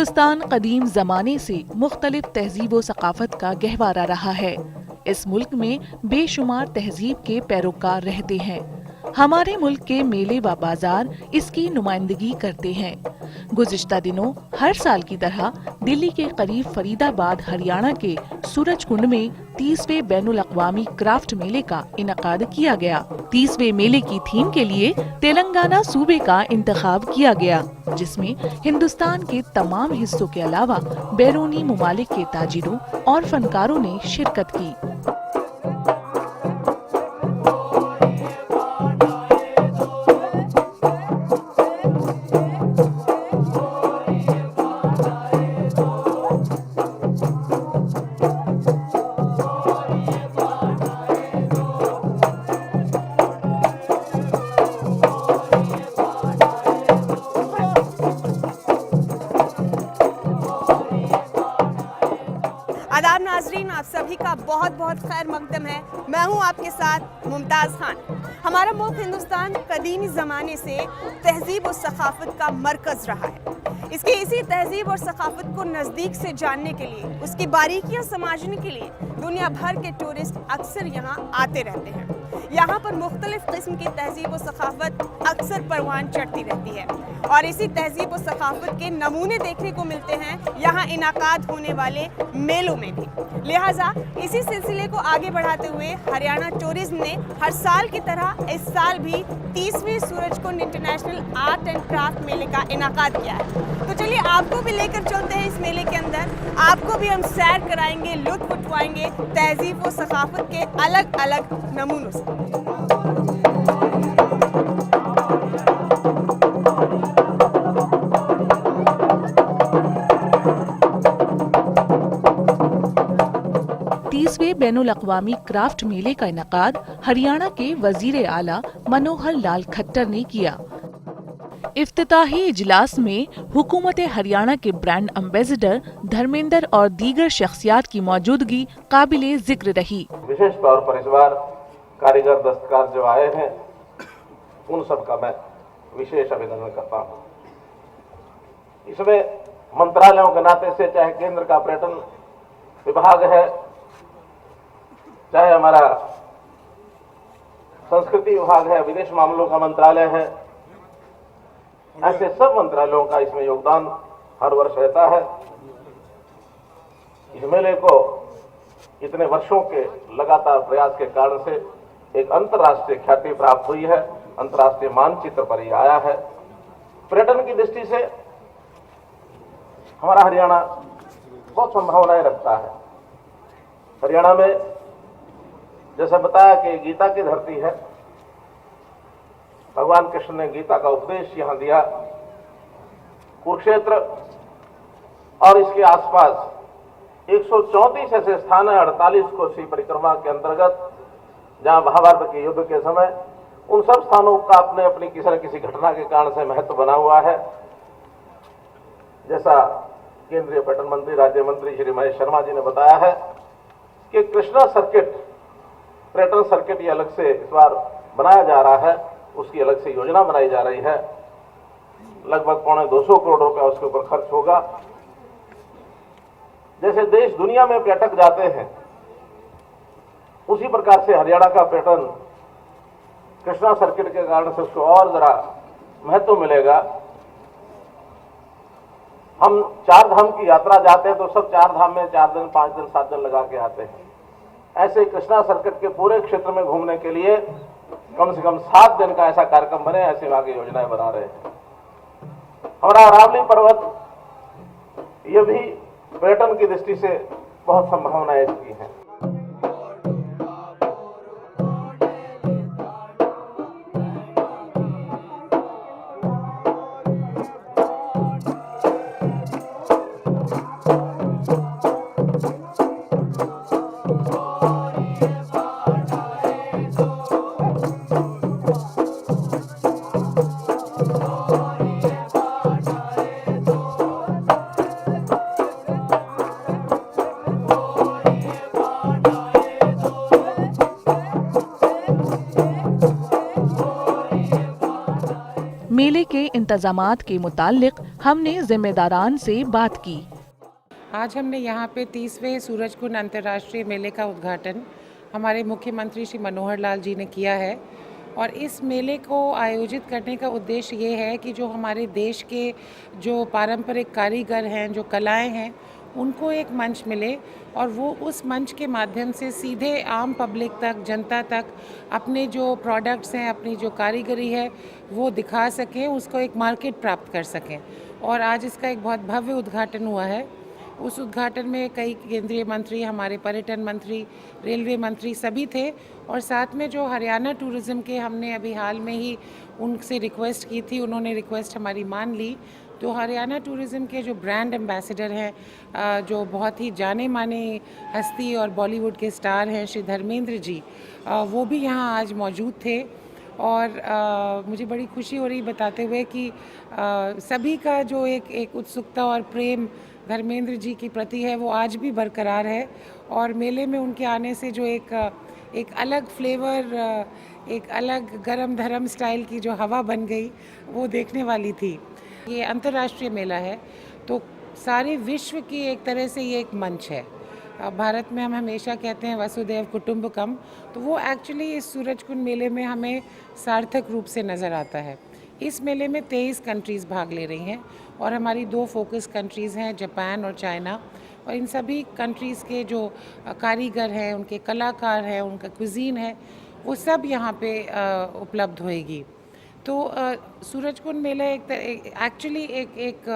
हिंदुस्तान कदीम जमाने से मुख्तलिफ तहजीब व सकाफत का गहवारा रहा है। इस मुल्क में बेशुमार तहजीब के पैरोकार रहते हैं। हमारे मुल्क के मेले व बाजार इसकी नुमाइंदगी करते हैं। गुज़िश्ता दिनों हर साल की तरह दिल्ली के करीब फरीदाबाद हरियाणा के सूरजकुंड में 30वें बैनुल अक़वामी क्राफ्ट मेले का इनकाद किया गया। 30वें मेले की थीम के लिए तेलंगाना सूबे का इंतखाब किया गया, जिसमें हिंदुस्तान के तमाम हिस्सों के अलावा बैरूनी मुमालिक के ताजिरों और फनकारों ने शिरकत की। आदाब नाजरीन, आप सभी का बहुत बहुत खैर मकदम है। मैं हूं आपके साथ मुमताज़ खान। हमारा मुल्क हिंदुस्तान कदीमी ज़माने से तहजीब और सकाफत का मरकज़ रहा है। इसकी इसी तहजीब और सकाफत को नज़दीक से जानने के लिए, उसकी बारीकियां समझने के लिए दुनिया भर के टूरिस्ट अक्सर यहाँ आते रहते हैं। यहाँ पर मुख्तलिफ किस्म की तहजीब और सकाफत अक्सर परवान चढ़ती रहती है और इसी तहजीब और सकाफत के नमूने देखने को मिलते हैं यहाँ इनाकाद होने वाले मेलों में भी। लिहाजा इसी सिलसिले को आगे बढ़ाते हुए हरियाणा टूरिज्म ने हर साल की तरह इस साल भी 30वें Surajkund international art and craft मेले का इनाकाद किया है। तो चलिए आपको भी लेकर चलते हैं इस मेले के अंदर। आपको भी हम सैर कराएंगे, लुत्फ उठवाएंगे तहजीब और सकाफत के अलग अलग नमूनों से। बैनुल अक़वामी क्राफ्ट मेले का इनकाद हरियाणा के वजीर आला मनोहर लाल खट्टर ने किया। इफ्तिताही इजलास में हुकूमत हरियाणा के ब्रांड एम्बेसडर धर्मेंद्र और दीगर शख्सियात की मौजूदगी काबिले जिक्र रही। विशेष तौर पर इस बार कारीगर दस्तकार जो आए हैं उन सब का मैं विशेष अभिनंदन करता हूँ। इसमें मंत्रालयों के नाते से, चाहे केंद्र का पर्यटन विभाग है, चाहे हमारा संस्कृति विभाग है, विदेश मामलों का मंत्रालय है, ऐसे सब मंत्रालयों का इसमें योगदान हर वर्ष रहता है। इस मेले को इतने वर्षों के लगातार प्रयास के कारण से एक अंतर्राष्ट्रीय ख्याति प्राप्त हुई है, अंतर्राष्ट्रीय मानचित्र पर यह आया है। पर्यटन की दृष्टि से हमारा हरियाणा बहुत संभावनाएं रखता है। हरियाणा में जैसा बताया कि गीता की धरती है, भगवान कृष्ण ने गीता का उपदेश यहां दिया। कुरुक्षेत्र और इसके आसपास 134 ऐसे स्थान है, 48 कोसी परिक्रमा के अंतर्गत, जहां महाभारत के युद्ध के समय उन सब स्थानों का अपने अपनी किसी न किसी घटना के कारण से महत्व बना हुआ है। जैसा केंद्रीय पर्यटन मंत्री राज्य मंत्री श्री महेश शर्मा जी ने बताया है कि कृष्णा सर्किट, पर्यटन सर्किट ये अलग से इस बार बनाया जा रहा है, उसकी अलग से योजना बनाई जा रही है। लगभग 250 करोड़ रुपया उसके ऊपर खर्च होगा। जैसे देश दुनिया में पर्यटक जाते हैं, उसी प्रकार से हरियाणा का पर्यटन कृष्णा सर्किट के कारण से उसको और जरा महत्व मिलेगा। हम 4 धाम की यात्रा जाते हैं तो सब 4 धाम में 4 दिन 5 दिन 7 दिन लगा के आते हैं। ऐसे कृष्णा सर्किट के पूरे क्षेत्र में घूमने के लिए कम से कम 7 दिन का ऐसा कार्यक्रम बने, ऐसी आगे योजनाएं बना रहे हैं। हमारा अरावली पर्वत, ये भी पर्यटन की दृष्टि से बहुत संभावनाएं इसकी हैं। मेले के इंतजामात के मुताल्लिक हमने जिम्मेदारान से बात की। आज हमने यहाँ पे 30वें सूरजकुंड अंतर्राष्ट्रीय मेले का उद्घाटन हमारे मुख्यमंत्री श्री मनोहर लाल जी ने किया है। और इस मेले को आयोजित करने का उद्देश्य ये है कि जो हमारे देश के जो पारंपरिक कारीगर हैं, जो कलाएं हैं, उनको एक मंच मिले और वो उस मंच के माध्यम से सीधे आम पब्लिक तक, जनता तक अपने जो प्रोडक्ट्स हैं, अपनी जो कारीगरी है वो दिखा सकें, उसको एक मार्केट प्राप्त कर सकें। और आज इसका एक बहुत भव्य उद्घाटन हुआ है। उस उद्घाटन में कई केंद्रीय मंत्री, हमारे पर्यटन मंत्री, रेलवे मंत्री सभी थे। और साथ में जो हरियाणा टूरिज़्म के हमने अभी हाल में ही उनसे रिक्वेस्ट की थी, उन्होंने रिक्वेस्ट हमारी मान ली। तो हरियाणा टूरिज़्म के जो ब्रांड एम्बेसडर हैं, जो बहुत ही जाने माने हस्ती और बॉलीवुड के स्टार हैं, श्री धर्मेंद्र जी, वो भी यहाँ आज मौजूद थे। और मुझे बड़ी खुशी हो रही बताते हुए कि सभी का जो एक उत्सुकता और प्रेम धर्मेंद्र जी के प्रति है वो आज भी बरकरार है। और मेले में उनके आने से जो एक अलग फ्लेवर, एक अलग गरम धरम स्टाइल की जो हवा बन गई वो देखने वाली थी। ये अंतर्राष्ट्रीय मेला है तो सारे विश्व की एक तरह से ये एक मंच है। भारत में हम हमेशा कहते हैं वसुधैव कुटुंबकम, तो वो एक्चुअली इस सूरजकुंड मेले में हमें सार्थक रूप से नज़र आता है। इस मेले में 23 कंट्रीज़ भाग ले रही हैं और हमारी 2 फोकस कंट्रीज़ हैं, जापान और चाइना। और इन सभी कंट्रीज़ के जो कारीगर हैं, उनके कलाकार हैं, उनका कुज़ीन है, वो सब यहाँ पे उपलब्ध होएगी। तो सूरजकुंड मेला एक्चुअली एक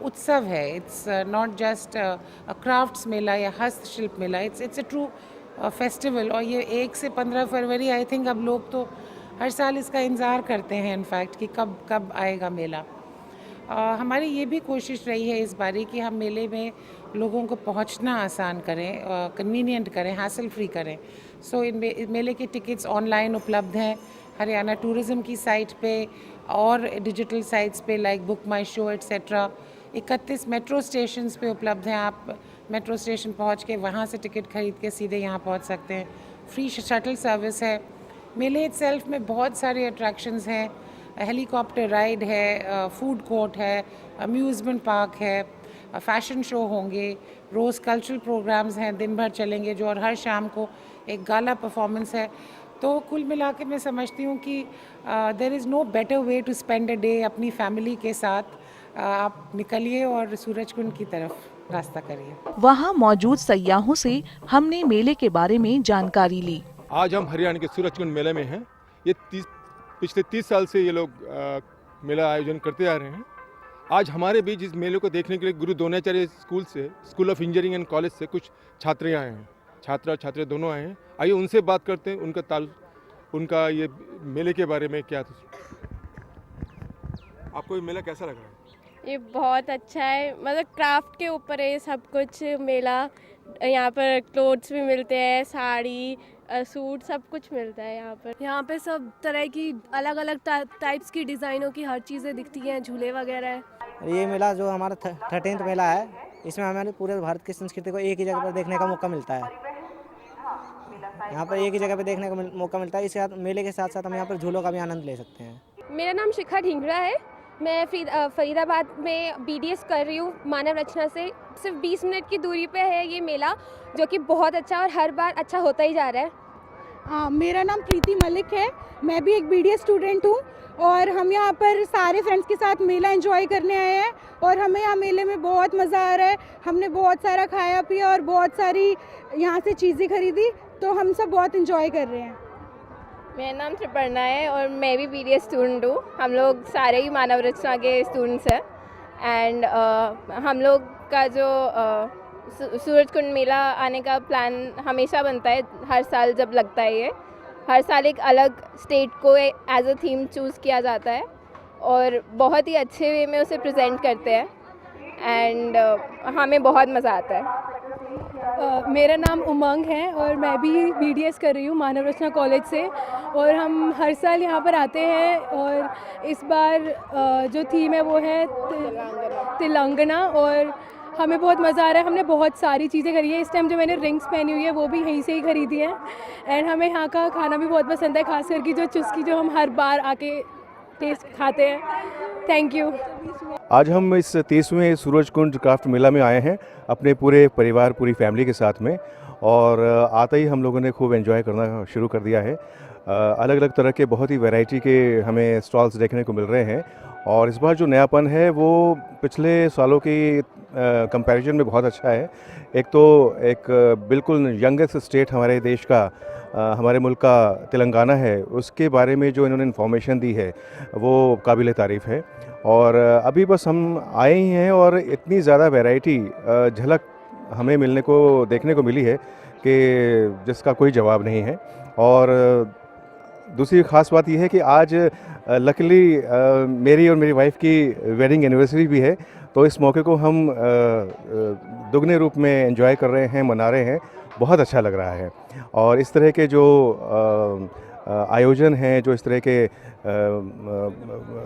उत्सव है। It's not just a crafts mela या हस्तशिल्प मेला, इट्स अ ट्रू फेस्टिवल। और ये 1 से 15 फरवरी आई थिंक अब लोग तो हर साल इसका इंतज़ार करते हैं इनफैक्ट कि कब आएगा मेला। हमारी ये भी कोशिश रही है इस बारी कि हम मेले में लोगों को पहुंचना आसान करें, कन्वीनियंट करें, हासिल फ्री करें। सो इन मेले के टिकट्स ऑनलाइन उपलब्ध हैं हरियाणा टूरिज़्म की साइट पे और डिजिटल साइट्स पे लाइक बुक माई शो एट्सेट्रा। 31 मेट्रो स्टेशंस पे उपलब्ध हैं। आप मेट्रो स्टेशन पहुंच के वहाँ से टिकट खरीद के सीधे यहाँ पहुंच सकते हैं। फ्री शटल सर्विस है। मेले इटसेल्फ में बहुत सारे अट्रैक्शंस हैं। हेलीकॉप्टर राइड है, फूड कोर्ट है, अम्यूज़मेंट पार्क है, फैशन शो होंगे, रोज़ कल्चरल प्रोग्राम्स हैं, दिन भर चलेंगे जो, और हर शाम को एक गाला परफॉर्मेंस है। तो कुल मिला के मैं समझती हूँ कि there is no better way to spend a day अपनी फैमिली के साथ। आप निकलिए और सूरजकुंड की तरफ रास्ता करिए। वहाँ मौजूद सयाहों से हमने मेले के बारे में जानकारी ली। आज हम हरियाणा के सूरजकुंड मेले में हैं। ये पिछले 30 साल से ये लोग मेला आयोजन करते आ रहे हैं। आज हमारे बीच इस मेले को देखने के लिए गुरु द्रोणाचार्य स्कूल से, school of engineering and college से कुछ छात्रे आए हैं। छात्र और छात्रे दोनों आए हैं। आइए उनसे बात करते हैं, उनका ये मेले के बारे में क्या था। आपको ये मेला कैसा लगा? ये बहुत अच्छा है, मतलब क्राफ्ट के ऊपर है सब कुछ मेला। यहाँ पर क्लोथ्स भी मिलते हैं, साड़ी, सूट, सब कुछ मिलता है यहाँ पर। यहाँ पे सब तरह की अलग अलग टाइप्स की डिज़ाइनों की हर चीज़ें दिखती हैं, झूले वगैरह है। ये मेला जो हमारा 13th मेला है, इसमें हमारे पूरे भारत की संस्कृति को एक ही जगह पर देखने का मौका मिलता है। यहाँ पर एक ही जगह पर देखने का मौका मिलता है। इसके साथ मेले के साथ साथ हम यहाँ पर झूलों का भी आनंद ले सकते हैं। मेरा नाम शिखा ढींगरा है। मैं फरीदाबाद में BDS कर रही हूँ मानव रचना से। सिर्फ 20 मिनट की दूरी पे है ये मेला, जो कि बहुत अच्छा और हर बार अच्छा होता ही जा रहा है। हाँ, मेरा नाम प्रीति मलिक है। मैं भी एक BDS स्टूडेंट हूँ और हम यहाँ पर सारे फ्रेंड्स के साथ मेला एंजॉय करने आए हैं और हमें यहाँ मेले में बहुत मज़ा आ रहा है। हमने बहुत सारा खाया पिया और बहुत सारी यहाँ से चीज़ें खरीदी, तो हम सब बहुत एंजॉय कर रहे हैं। मेरा नाम त्रिपर्णा है और मैं भी BDS स्टूडेंट हूँ। हम लोग सारे ही मानव रचना के स्टूडेंट्स हैं। एंड हम लोग का जो सूरजकुंड मेला आने का प्लान हमेशा बनता है, हर साल जब लगता है ये। हर साल एक अलग स्टेट को एज अ थीम चूज़ किया जाता है और बहुत ही अच्छे वे में उसे प्रेजेंट करते हैं एंड हमें बहुत मज़ा आता है। मेरा नाम उमंग है और मैं भी BDS कर रही हूँ मानव रचना कॉलेज से, और हम हर साल यहाँ पर आते हैं। और इस बार जो थीम है वो है तेलंगाना, और हमें बहुत मज़ा आ रहा है। हमने बहुत सारी चीज़ें खरीदी है। इस टाइम जो मैंने रिंग्स पहनी हुई है वो भी यहीं से ही खरीदी है। एंड हमें यहाँ का खाना भी बहुत पसंद है, खास करके जो चुस्की जो हम हर बार आके टेस्ट खाते हैं। Thank you. आज हम इस 30वें सूरजकुंड क्राफ्ट मेला में आए हैं अपने पूरे परिवार, पूरी फैमिली के साथ में, और आते ही हम लोगों ने खूब एंजॉय करना शुरू कर दिया है। अलग अलग तरह के बहुत ही वैरायटी के हमें स्टॉल्स देखने को मिल रहे हैं, और इस बार जो नयापन है वो पिछले सालों की कंपैरिजन में बहुत अच्छा है। एक तो बिल्कुल यंगेस्ट स्टेट हमारे देश का, हमारे मुल्क का तेलंगाना है, उसके बारे में जो इन्होंने इन्फॉर्मेशन दी है वो काबिल तारीफ़ है। और अभी बस हम आए ही हैं और इतनी ज़्यादा वैरायटी झलक हमें देखने को मिली है कि जिसका कोई जवाब नहीं है। और दूसरी ख़ास बात यह है कि आज लकीली मेरी और मेरी वाइफ की वेडिंग एनिवर्सरी भी है, तो इस मौके को हम दुगने रूप में एंजॉय कर रहे हैं, मना रहे हैं। बहुत अच्छा लग रहा है। और इस तरह के जो आयोजन हैं, जो इस तरह के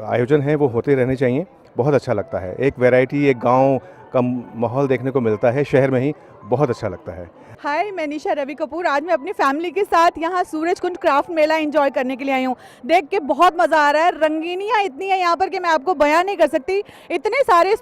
आयोजन हैं वो होते रहने चाहिए। बहुत अच्छा लगता है, एक वैरायटी, एक गांव का माहौल देखने को मिलता है शहर में ही, बहुत अच्छा लगता है। हाय, मैं निशा रवि कपूर। आज मैं अपनी फैमिली के साथ यहाँ सूरजकुंड क्राफ्ट मेला एंजॉय करने के लिए आई हूँ। देख के बहुत मज़ा आ रहा है। रंगीनियाँ इतनी है यहाँ पर कि मैं आपको बयान नहीं कर सकती। इतने सारे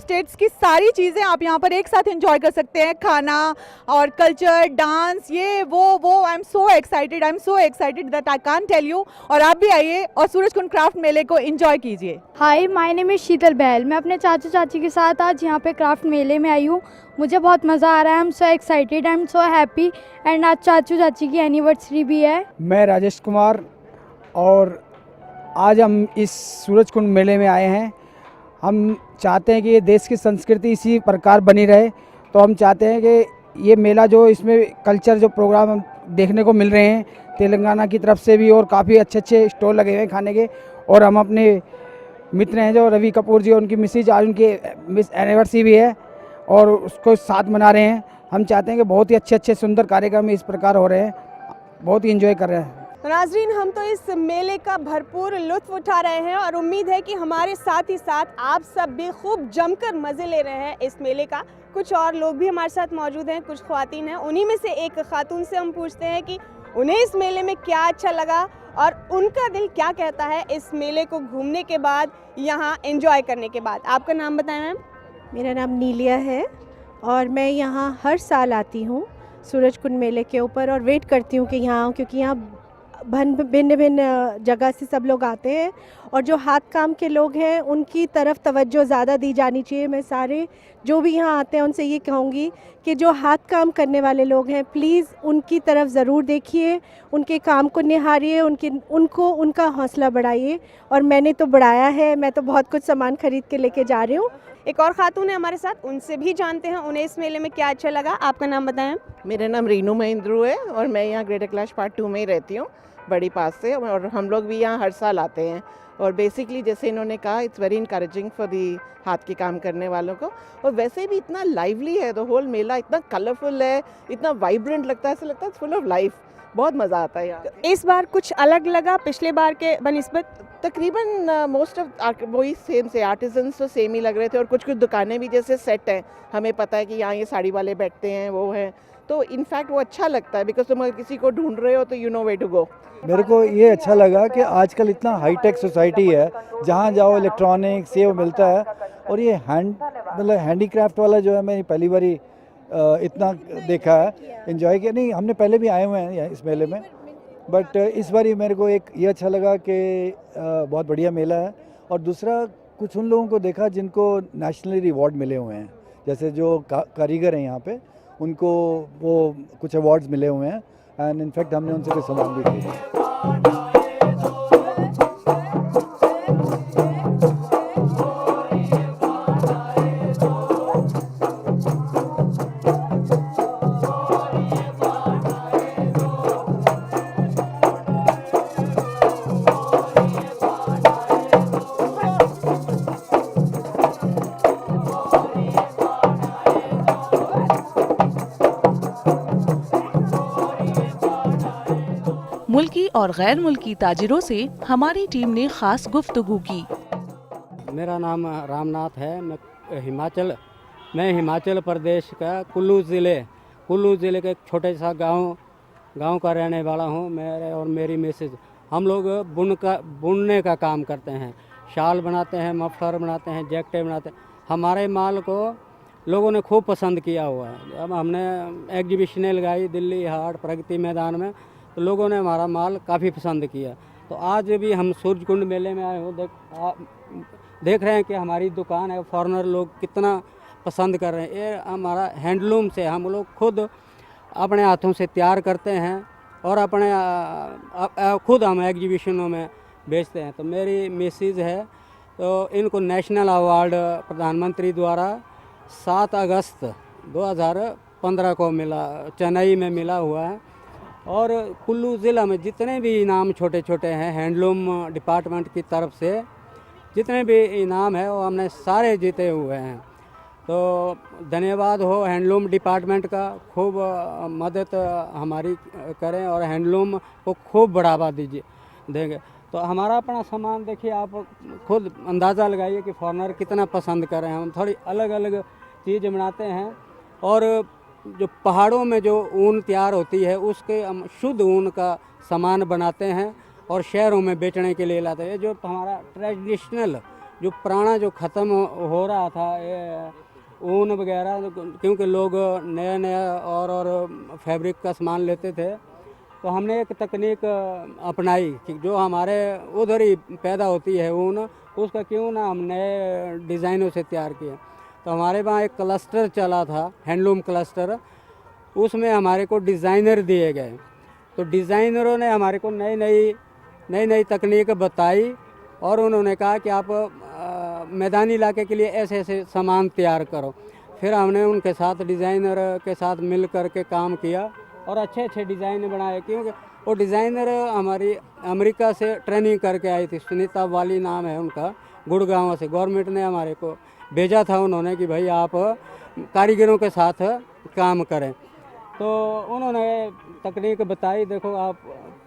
स्टेट्स की सारी चीज़ें आप यहाँ पर एक साथ एंजॉय कर सकते हैं। खाना और कल्चर, डांस, ये वो I am so excited that I can't tell you. और आप भी आइए और सूरजकुंड क्राफ्ट मेले को एंजॉय कीजिए। हाय, माय नेम इज़ शीतल बहल। मैं अपने चाचू चाची के साथ आज यहाँ पे क्राफ्ट मेले में आई हूँ। मुझे बहुत मज़ा आ रहा है। आई am so excited, I am so happy. And आज चाचू चाची की एनिवर्सरी भी है। मैं राजेश कुमार, और आज हम इस सूरजकुंड मेले में आए हैं। हम चाहते हैं कि ये देश की संस्कृति इसी प्रकार बनी रहे, तो हम चाहते हैं कि ये मेला जो इसमें कल्चर जो प्रोग्राम हम देखने को मिल रहे हैं तेलंगाना की तरफ से भी, और काफ़ी अच्छे स्टॉल लगे हुए हैं खाने के। और हम अपने मित्र हैं जो रवि कपूर जी, उनकी मिसेज, आज उनकी एनिवर्सरी भी है और उसको साथ मना रहे हैं। हम चाहते हैं कि बहुत ही अच्छे सुंदर कार्यक्रम इस प्रकार हो रहे हैं, बहुत ही एंजॉय कर रहे हैं। तो नाज़रीन, हम तो इस मेले का भरपूर लुत्फ़ उठा रहे हैं और उम्मीद है कि हमारे साथ ही साथ आप सब भी खूब जमकर मज़े ले रहे हैं इस मेले का। कुछ और लोग भी हमारे साथ मौजूद हैं, कुछ ख्वातीन हैं। उन्हीं में से एक खातून से हम पूछते हैं कि उन्हें इस मेले में क्या अच्छा लगा और उनका दिल क्या कहता है इस मेले को घूमने के बाद, यहाँ एंजॉय करने के बाद। आपका नाम बताएं मैम। मेरा नाम नीलिया है और मैं यहाँ हर साल आती हूँ सूरजकुंड मेले के ऊपर, और वेट करती हूँ कि यहाँ आऊँ, क्योंकि यहाँ भिन्न भिन्न जगह से सब लोग आते हैं और जो हाथ काम के लोग हैं उनकी तरफ तवज्जो ज़्यादा दी जानी चाहिए। मैं सारे जो भी यहाँ आते हैं उनसे ये कहूँगी कि जो हाथ काम करने वाले लोग हैं प्लीज़ उनकी तरफ ज़रूर देखिए, उनके काम को निहारिए, उनका हौसला बढ़ाइए। और मैंने तो बढ़ाया है, मैं तो बहुत कुछ सामान ख़रीद के लेके जा रही हूँ। एक और खातून है हमारे साथ, उनसे भी जानते हैं उन्हें इस मेले में क्या अच्छा लगा। आपका नाम बताएं। मेरा नाम रीनू महेंद्रू है और मैं यहाँ ग्रेटर कैलाश पार्ट 2 में ही रहती हूँ, बड़ी पास से। और हम लोग भी यहाँ हर साल आते हैं और बेसिकली जैसे इन्होंने कहा, it's very encouraging for the हाथ के काम करने वालों को। और वैसे भी इतना लाइवली है, द होल मेला इतना कलरफुल है, इतना वाइब्रेंट लगता है, ऐसा लगता है फुल ऑफ लाइफ। बहुत मज़ा आता है यहाँ। इस बार कुछ अलग लगा पिछले बार के बनिस्बत? तकरीबन मोस्ट ऑफ वही सेम से आर्टिजन्स तो सेम ही लग रहे थे, और कुछ दुकानें भी जैसे सेट हैं, हमें पता है कि यहाँ ये साड़ी वाले बैठते हैं, वो हैं, तो इनफैक्ट वो अच्छा लगता है बिकॉज तुम अगर किसी को ढूंढ रहे हो तो you know way to go. मेरे को ये अच्छा लगा कि आजकल इतना हाईटेक सोसाइटी है, जहाँ जाओ इलेक्ट्रॉनिक्स ये वो मिलता है। और ये हैंडीक्राफ्ट वाला जो है, मैंने पहली बारी इतना देखा है, एंजॉय किया। नहीं, हमने पहले भी आए हुए हैं इस मेले में, बट इस बार मेरे को एक ये अच्छा लगा कि बहुत बढ़िया मेला है। और दूसरा, कुछ उन लोगों को देखा जिनको नेशनली रिवॉर्ड मिले हुए हैं, जैसे जो कारीगर हैं यहाँ पे, उनको वो कुछ अवार्ड्स मिले हुए हैं, एंड इनफैक्ट हमने उनसे कुछ सामान भी खरीदा। मुल्की और गैर मुल्की ताजिरों से हमारी टीम ने खास गुफ्तगू की। मेरा नाम रामनाथ है। मैं हिमाचल प्रदेश का कुल्लू ज़िले के एक छोटे सा गांव का रहने वाला हूं। मेरे और मेरी मिसेज हम लोग बुनने का काम करते हैं, शाल बनाते हैं, मफलर बनाते हैं, जैकेटें बनाते हैं। हमारे माल को लोगों ने खूब पसंद किया हुआ है। जब हमने एग्जीबिशनें लगाई दिल्ली हाट प्रगति मैदान में, तो लोगों ने हमारा माल काफ़ी पसंद किया। तो आज भी हम सूरजकुंड मेले में आए हो, देख रहे हैं कि हमारी दुकान है, फॉरेनर लोग कितना पसंद कर रहे हैं। ये हमारा हैंडलूम से हम लोग खुद अपने हाथों से तैयार करते हैं और अपने खुद हम एग्जीबिशनों में बेचते हैं। तो मेरी मिसेज है, तो इनको नेशनल अवार्ड प्रधानमंत्री द्वारा 7 अगस्त 2015 को मिला, चेन्नई में मिला हुआ है। और कुल्लू ज़िला में जितने भी इनाम छोटे छोटे हैं हैंडलूम डिपार्टमेंट की तरफ से, जितने भी इनाम है वो हमने सारे जीते हुए हैं। तो धन्यवाद हो हैंडलूम डिपार्टमेंट का, खूब मदद हमारी करें और हैंडलूम को खूब बढ़ावा देंगे। तो हमारा अपना सामान देखिए, आप खुद अंदाज़ा लगाइए कि फॉरेनर कितना पसंद कर रहे हैं। हम थोड़ी अलग अलग चीज़ बनाते हैं और जो पहाड़ों में जो ऊन तैयार होती है उसके हम शुद्ध ऊन का सामान बनाते हैं और शहरों में बेचने के लिए लाते हैं। जो हमारा ट्रेडिशनल जो पुराना जो ख़त्म हो रहा था ये ऊन वगैरह, क्योंकि लोग नया नया और फैब्रिक का सामान लेते थे, तो हमने एक तकनीक अपनाई कि जो हमारे उधर ही पैदा होती है ऊन, उसका क्यों ना हम नए डिज़ाइनों से तैयार किए। तो हमारे वहाँ एक क्लस्टर चला था, हैंडलूम क्लस्टर, उसमें हमारे को डिज़ाइनर दिए गए। तो डिज़ाइनरों ने हमारे को नई नई तकनीक बताई और उन्होंने कहा कि आप मैदानी इलाके के लिए ऐसे ऐसे सामान तैयार करो। फिर हमने उनके साथ डिज़ाइनर के साथ मिल कर के काम किया और अच्छे अच्छे डिज़ाइन बनाए, क्योंकि वो डिज़ाइनर हमारी अमेरिका से ट्रेनिंग करके आई थी। सुनीता वाली नाम है उनका, गुड़गांव से। गवर्नमेंट ने हमारे को भेजा था उन्होंने कि भाई आप कारीगरों के साथ काम करें। तो उन्होंने तकनीक बताई। देखो आप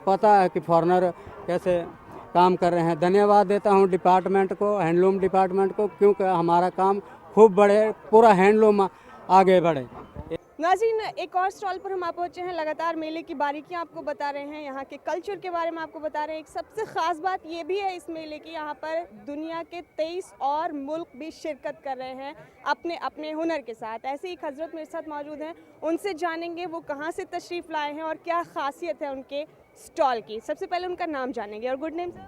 पता है कि फॉरेनर कैसे काम कर रहे हैं। धन्यवाद देता हूं डिपार्टमेंट को, हैंडलूम डिपार्टमेंट को, क्योंकि हमारा काम खूब बढ़े, पूरा हैंडलूम आगे बढ़े। नाज़रीन, एक और स्टॉल पर हम आप पहुँचे हैं। लगातार मेले की बारीकियां आपको बता रहे हैं, यहाँ के कल्चर के बारे में आपको बता रहे हैं। एक सबसे ख़ास बात ये भी है इस मेले की, यहाँ पर दुनिया के 23 और मुल्क भी शिरकत कर रहे हैं अपने अपने हुनर के साथ। ऐसे ही एक हज़रत मेरे साथ मौजूद हैं, उनसे जानेंगे वो कहाँ से तशरीफ़ लाए हैं और क्या ख़ासियत है उनके स्टॉल की। सबसे पहले उनका नाम जानेंगे। और good name sir?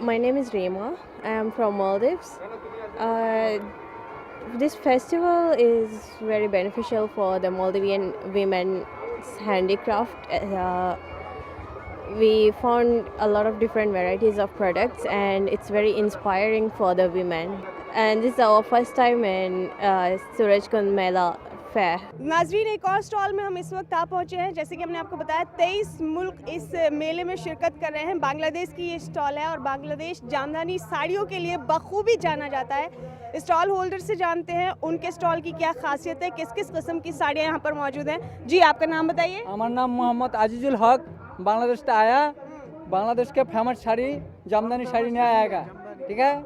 My name is Rema. I am from Maldives. This festival is very beneficial for the Maldivian women's handicraft. We found a lot of different varieties of products and it's very inspiring for the women. And this is our first time in Surajkund Mela fair. नाजरीन, एक और stall में हम इस वक्त आ पहुँचे हैं। जैसे कि हमने आपको बताया 23 मुल्क इस मेले में शिरकत कर रहे हैं। बांग्लादेश की ये स्टॉल है और बांग्लादेश जामदानी साड़ियों के लिए बखूबी जाना जाता है। स्टॉल होल्डर से जानते हैं उनके स्टॉल की क्या खासियत है, किस किस किस्म की साड़ियाँ यहाँ पर मौजूद हैं। जी, आपका नाम बताइए। हमारा नाम मोहम्मद आजीजुल हक, बांग्लादेश से आया। बांग्लादेश के फेमस साड़ी जामदानी साड़ी नहीं आएगा, ठीक है।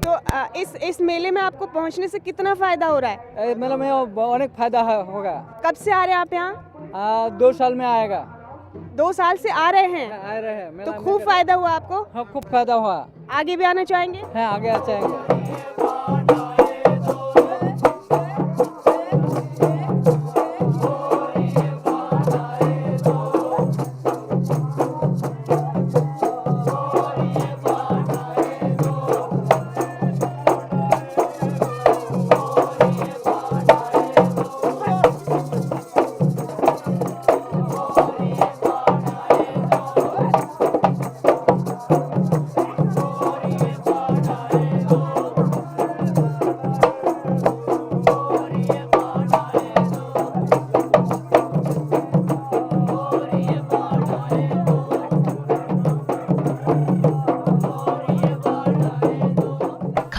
तो इस मेले में आपको पहुंचने से कितना फायदा हो रहा है? मेले में अनेक फायदा होगा। कब से आ रहे हैं आप यहाँ? 2 साल में आएगा। 2 साल से आ रहे हैं? आ रहे हैं। तो खूब फायदा हुआ आपको? हाँ, खूब फायदा हुआ। आगे भी आना चाहेंगे? हाँ, आगे आ चाहेंगे।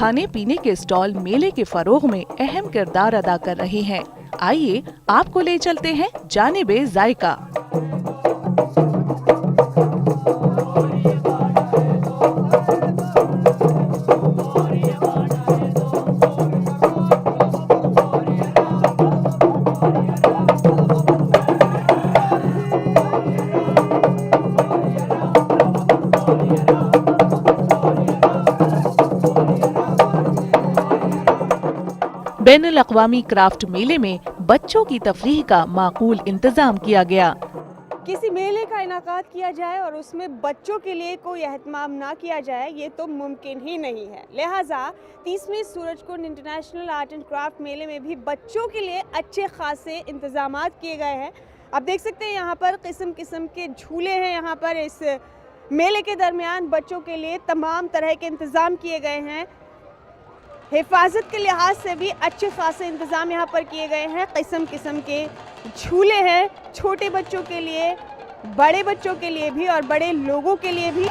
खाने पीने के स्टॉल मेले के फरोग में अहम किरदार अदा कर रहे हैं। आइए आपको ले चलते हैं जानिबे जायका। बैनुल अक़वामी क्राफ्ट मेले में बच्चों की तफरीह का माकूल इंतजाम किया गया। किसी मेले का इनाकाद किया जाए और उसमें बच्चों के लिए कोई एहतमाम ना किया जाए, ये तो मुमकिन ही नहीं है। लिहाजा 30वें Surajkund international art and craft मेले में भी बच्चों के लिए अच्छे खासे इंतजामात किए गए हैं। आप देख सकते हैं यहाँ पर किस्म किस्म के झूले हैं। यहाँ पर इस मेले के दरमियान बच्चों के लिए तमाम तरह के इंतज़ाम किए गए हैं। हिफाजत के लिहाज से भी अच्छे खासे इंतज़ाम यहाँ पर किए गए हैं। किस्म किस्म के झूले हैं, छोटे बच्चों के लिए, बड़े बच्चों के लिए भी और बड़े लोगों के लिए भी।